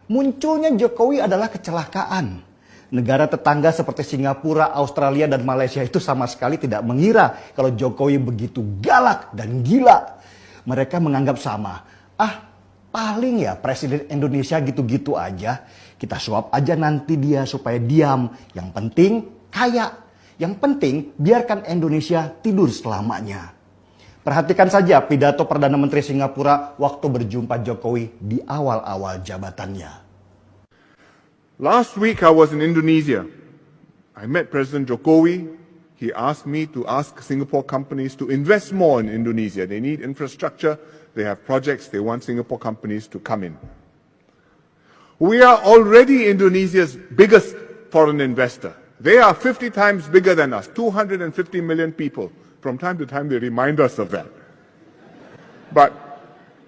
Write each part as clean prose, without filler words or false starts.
Munculnya Jokowi adalah kecelakaan. Negara tetangga seperti Singapura, Australia, dan Malaysia itu sama sekali tidak mengira kalau Jokowi begitu galak dan gila. Mereka menganggap sama. Paling ya Presiden Indonesia gitu-gitu aja. Kita suap aja nanti dia supaya diam. Yang penting kaya. Yang penting biarkan Indonesia tidur selamanya. Perhatikan saja pidato Perdana Menteri Singapura waktu berjumpa Jokowi di awal-awal jabatannya. Last week I was in Indonesia. I met President Jokowi. He asked me to ask Singapore companies to invest more in Indonesia. They need infrastructure, they have projects, they want Singapore companies to come in. We are already Indonesia's biggest foreign investor. They are 50 times bigger than us, 250 million people. From time to time they remind us of that. But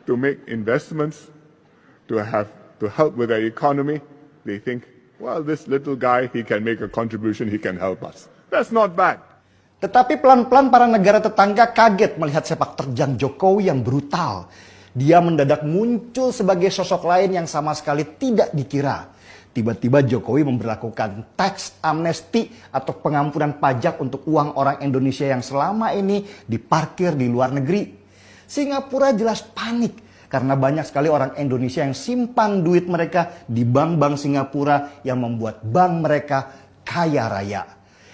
to make investments, to help with their economy, they think, well, this little guy, he can make a contribution, he can help us. That's not bad. Tetapi pelan-pelan para negara tetangga kaget melihat sepak terjang Jokowi yang brutal. Dia mendadak muncul sebagai sosok lain yang sama sekali tidak dikira. Tiba-tiba Jokowi memberlakukan tax amnesty atau pengampunan pajak untuk uang orang Indonesia yang selama ini diparkir di luar negeri. Singapura jelas panik. Karena banyak sekali orang Indonesia yang simpan duit mereka di bank-bank Singapura yang membuat bank mereka kaya raya.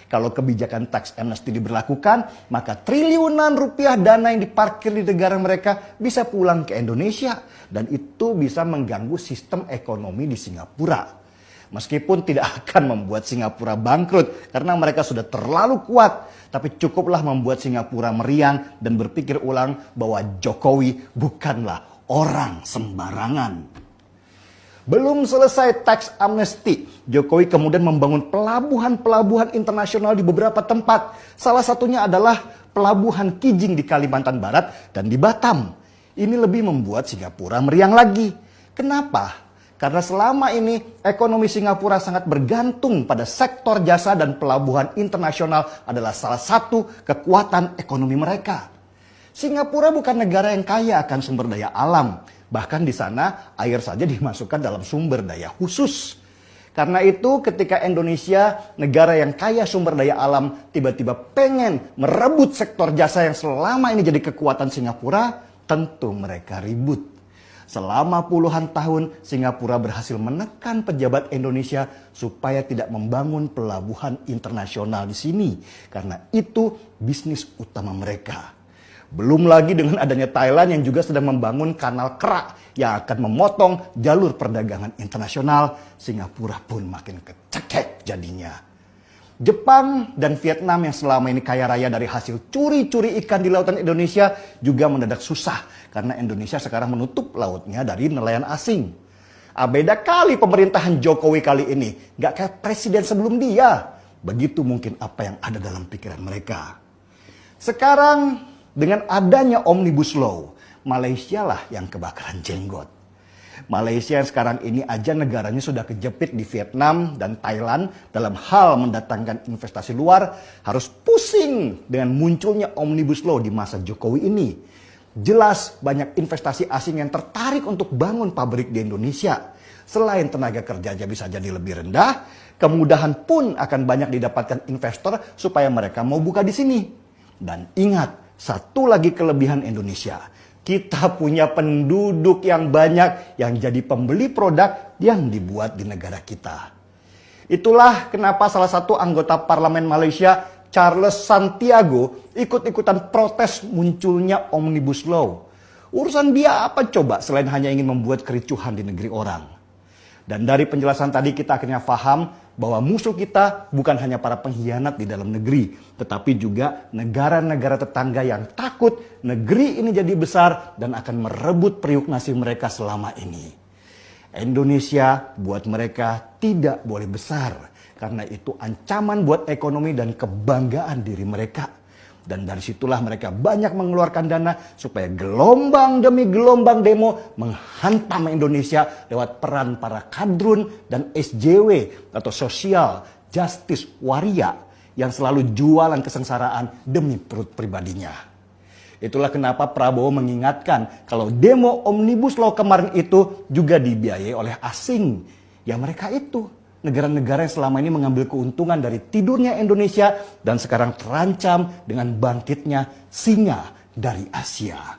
Kalau kebijakan tax amnesty diberlakukan, maka triliunan rupiah dana yang diparkir di negara mereka bisa pulang ke Indonesia. Dan itu bisa mengganggu sistem ekonomi di Singapura. Meskipun tidak akan membuat Singapura bangkrut karena mereka sudah terlalu kuat. Tapi cukuplah membuat Singapura meriang dan berpikir ulang bahwa Jokowi bukanlah orang sembarangan. Belum selesai tax amnesty, Jokowi kemudian membangun pelabuhan-pelabuhan internasional di beberapa tempat. Salah satunya adalah pelabuhan Kijing di Kalimantan Barat dan di Batam. Ini lebih membuat Singapura meriang lagi. Kenapa? Karena selama ini ekonomi Singapura sangat bergantung pada sektor jasa dan pelabuhan internasional adalah salah satu kekuatan ekonomi mereka. Singapura bukan negara yang kaya akan sumber daya alam. Bahkan di sana air saja dimasukkan dalam sumber daya khusus. Karena itu ketika Indonesia, negara yang kaya sumber daya alam, tiba-tiba pengen merebut sektor jasa yang selama ini jadi kekuatan Singapura, tentu mereka ribut. Selama puluhan tahun, Singapura berhasil menekan pejabat Indonesia supaya tidak membangun pelabuhan internasional di sini. Karena itu bisnis utama mereka. Belum lagi dengan adanya Thailand yang juga sedang membangun kanal Kerak yang akan memotong jalur perdagangan internasional. Singapura pun makin kecekek jadinya. Jepang dan Vietnam yang selama ini kaya raya dari hasil curi-curi ikan di lautan Indonesia juga mendadak susah. Karena Indonesia sekarang menutup lautnya dari nelayan asing. Beda kali pemerintahan Jokowi kali ini. Gak kayak presiden sebelum dia. Begitu mungkin apa yang ada dalam pikiran mereka. Sekarang dengan adanya Omnibus Law, Malaysia lah yang kebakaran jenggot. Malaysia yang sekarang ini aja negaranya sudah kejepit di Vietnam dan Thailand dalam hal mendatangkan investasi luar, harus pusing dengan munculnya Omnibus Law di masa Jokowi ini. Jelas banyak investasi asing yang tertarik untuk bangun pabrik di Indonesia. Selain tenaga kerjanya bisa jadi lebih rendah, kemudahan pun akan banyak didapatkan investor supaya mereka mau buka di sini. Dan ingat, satu lagi kelebihan Indonesia, kita punya penduduk yang banyak yang jadi pembeli produk yang dibuat di negara kita. Itulah kenapa salah satu anggota parlemen Malaysia, Charles Santiago, ikut-ikutan protes munculnya Omnibus Law. Urusan dia apa coba selain hanya ingin membuat kericuhan di negeri orang. Dan dari penjelasan tadi kita akhirnya paham bahwa musuh kita bukan hanya para pengkhianat di dalam negeri, tetapi juga negara-negara tetangga yang takut negeri ini jadi besar dan akan merebut periuk nasi mereka selama ini. Indonesia buat mereka tidak boleh besar, karena itu ancaman buat ekonomi dan kebanggaan diri mereka. Dan dari situlah mereka banyak mengeluarkan dana supaya gelombang demi gelombang demo menghantam Indonesia lewat peran para kadrun dan SJW atau Social Justice Warrior yang selalu jualan kesengsaraan demi perut pribadinya. Itulah kenapa Prabowo mengingatkan kalau demo Omnibus Law kemarin itu juga dibiayai oleh asing. Ya mereka itu, negara-negara yang selama ini mengambil keuntungan dari tidurnya Indonesia dan sekarang terancam dengan bangkitnya singa dari Asia.